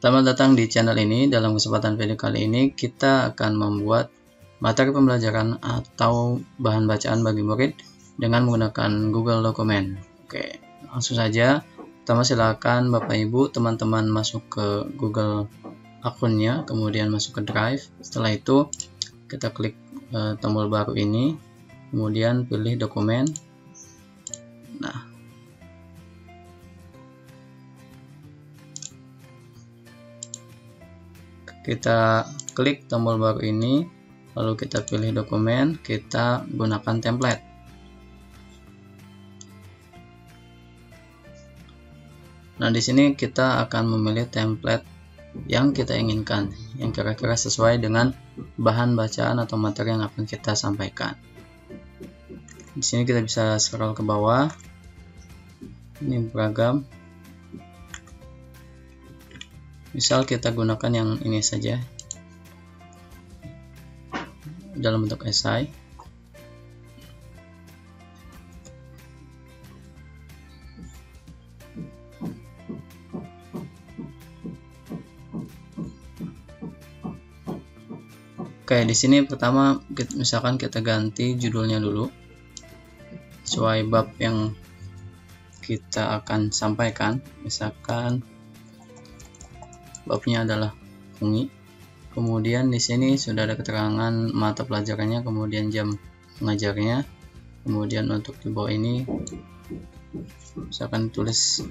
Selamat datang di channel ini. Dalam kesempatan video kali ini kita akan membuat materi pembelajaran atau bahan bacaan bagi murid dengan menggunakan Google Dokumen. Oke, langsung saja. Pertama silakan Bapak Ibu teman-teman masuk ke Google akunnya, kemudian masuk ke Drive. Setelah itu kita klik tombol baru ini, kemudian pilih dokumen. Nah, kita klik tombol baru ini, lalu kita pilih dokumen, kita gunakan template. Nah, di sini kita akan memilih template yang kita inginkan, yang kira-kira sesuai dengan bahan bacaan atau materi yang akan kita sampaikan. Di sini kita bisa scroll ke bawah. Ini beragam. Misal kita gunakan yang ini saja dalam bentuk esai. Oke, di sini pertama misalkan kita ganti judulnya dulu sesuai bab yang kita akan sampaikan. Misalkan babnya adalah fungi. Kemudian di sini sudah ada keterangan mata pelajarannya, kemudian jam mengajarnya. Kemudian untuk di bawah ini misalkan tulis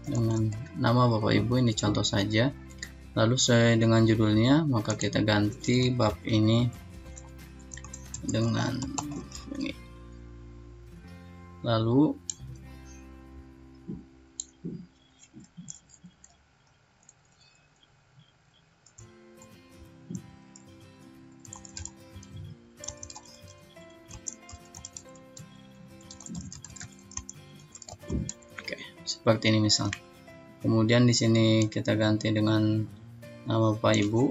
dengan nama Bapak Ibu, ini contoh saja. Lalu sesuai dengan judulnya, maka kita ganti bab ini dengan fungi. Lalu seperti ini misal. Kemudian di sini kita ganti dengan nama Bapak Ibu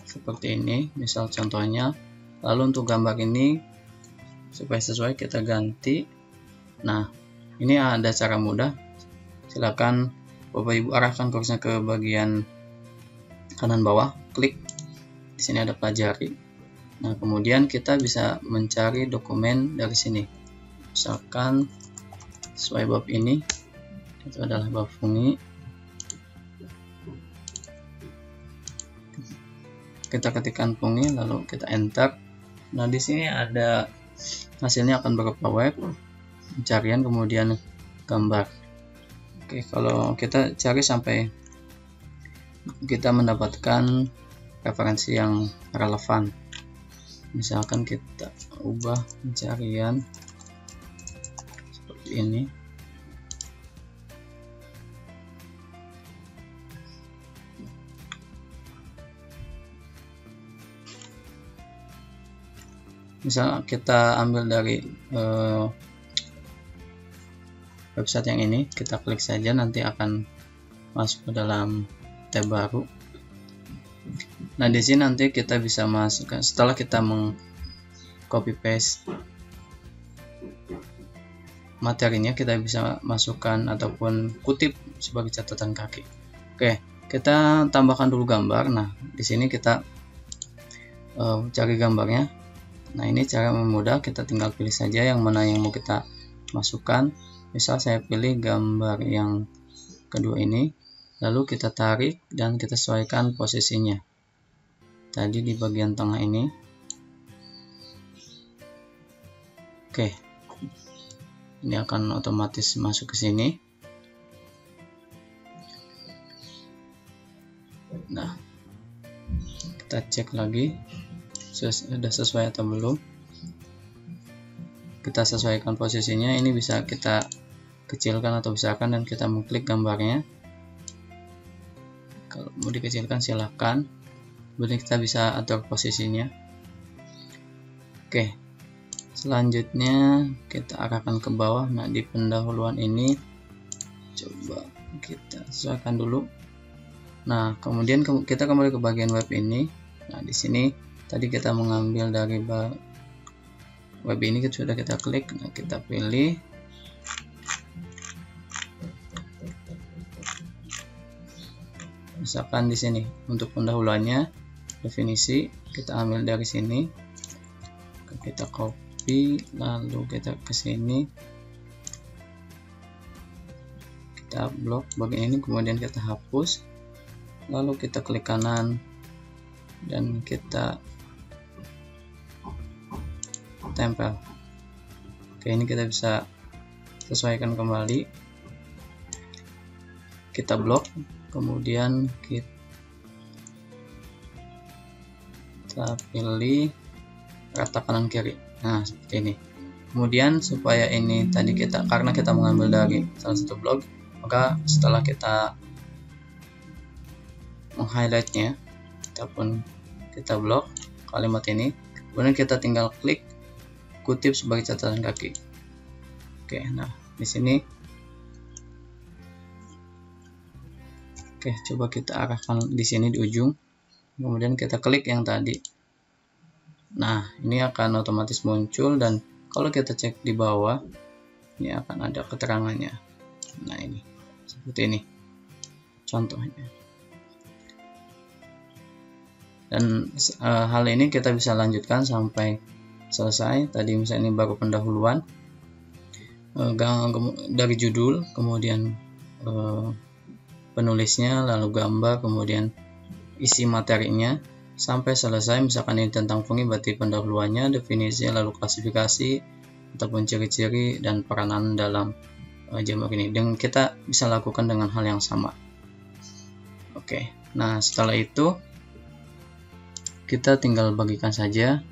seperti ini, misal contohnya. Lalu untuk gambar ini supaya sesuai kita ganti. Nah, ini ada cara mudah. Silakan Bapak Ibu arahkan kursnya ke bagian kanan bawah, klik di sini ada pelajari. Nah, kemudian kita bisa mencari dokumen dari sini. Misalkan sesuai bab ini, itu adalah bab fungi. Kita ketikkan fungi, lalu kita enter. Nah, di sini ada hasilnya akan berupa web, pencarian, kemudian gambar. Oke, kalau kita cari sampai kita mendapatkan referensi yang relevan, misalkan kita ubah pencarian seperti ini. Misal kita ambil dari website yang ini, kita klik saja, nanti akan masuk ke dalam tab baru. Nah, di sini nanti kita bisa masukkan, setelah kita copy paste materinya, kita bisa masukkan ataupun kutip sebagai catatan kaki. Oke, kita tambahkan dulu gambar. Nah, di sini kita cari gambarnya. Nah, ini cara mudah, kita tinggal pilih saja yang mana yang mau kita masukkan. Misal saya pilih gambar yang kedua ini, lalu kita tarik dan kita sesuaikan posisinya. Tadi di bagian tengah ini. Oke, ini akan otomatis masuk ke sini. Nah, kita cek lagi sudah sesuai atau belum. Kita sesuaikan posisinya. Ini bisa kita kecilkan atau besarkan, dan kita mengklik gambarnya. Kalau mau dikecilkan silahkan. Kemudian kita bisa atur posisinya. Oke, selanjutnya kita arahkan ke bawah. Nah, di pendahuluan ini coba kita sesuaikan dulu. Nah, kemudian kita kembali ke bagian web ini. Nah, di sini tadi kita mengambil dari web ini, sudah kita klik. Nah, kita pilih misalkan di sini untuk pendahuluannya definisi kita ambil dari sini, kita copy, lalu kita ke sini, kita blok bagian ini, kemudian kita hapus, lalu kita klik kanan dan kita tempel. Oke, ini kita bisa sesuaikan kembali, kita blok, kemudian kita pilih rata kanan kiri. Nah, seperti ini. Kemudian supaya ini tadi karena kita mengambil dari salah satu blog, maka setelah kita meng-highlightnya ataupun kita blok kalimat ini, kemudian kita tinggal klik kutip sebagai catatan kaki. Oke, nah di sini, oke, coba kita arahkan di sini di ujung, kemudian kita klik yang tadi. Nah, ini akan otomatis muncul, dan kalau kita cek di bawah, ini akan ada keterangannya. Nah, ini seperti ini contohnya. Dan hal ini kita bisa lanjutkan sampai selesai. Tadi misalnya ini baru pendahuluan dari judul, kemudian penulisnya, lalu gambar, kemudian isi materinya sampai selesai. Misalkan ini tentang fungi, berarti pendahuluannya, definisi, lalu klasifikasi ataupun ciri-ciri dan peranan dalam jamur ini. Dan kita bisa lakukan dengan hal yang sama. Oke, nah setelah itu kita tinggal bagikan saja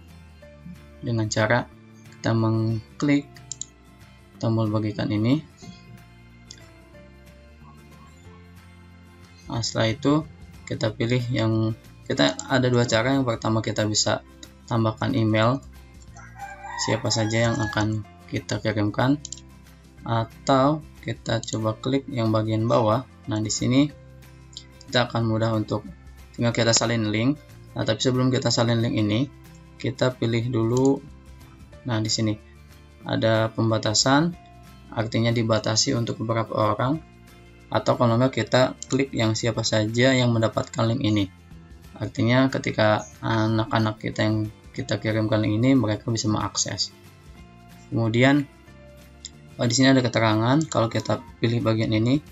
dengan cara kita mengklik tombol bagikan ini. Nah, setelah itu kita pilih yang kita ada dua cara. Yang pertama, kita bisa tambahkan email siapa saja yang akan kita kirimkan, atau kita coba klik yang bagian bawah. Nah, di sini kita akan mudah untuk tinggal kita salin link. Nah, tapi sebelum kita salin link ini, kita pilih dulu. Nah, di sini ada pembatasan, artinya dibatasi untuk beberapa orang, atau kalau enggak kita klik yang siapa saja yang mendapatkan link ini. Artinya ketika anak-anak kita yang kita kirimkan link ini, mereka bisa mengakses. Kemudian di sini ada keterangan. Kalau kita pilih bagian ini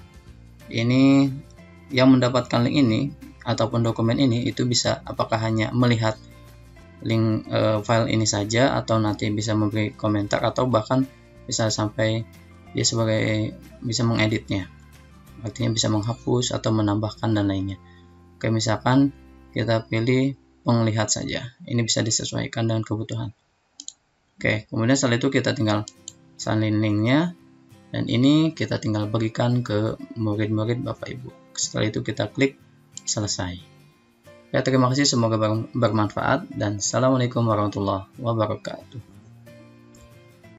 yang mendapatkan link ini ataupun dokumen ini itu bisa apakah hanya melihat link file ini saja, atau nanti bisa memberi komentar, atau bahkan bisa sampai dia bisa mengeditnya, artinya bisa menghapus atau menambahkan dan lainnya. Oke, misalkan kita pilih penglihat saja, ini bisa disesuaikan dengan kebutuhan. Oke, kemudian setelah itu kita tinggal salin linknya, dan ini kita tinggal bagikan ke murid-murid Bapak Ibu. Setelah itu kita klik selesai. Ya, terima kasih, semoga bermanfaat, dan assalamualaikum warahmatullahi wabarakatuh.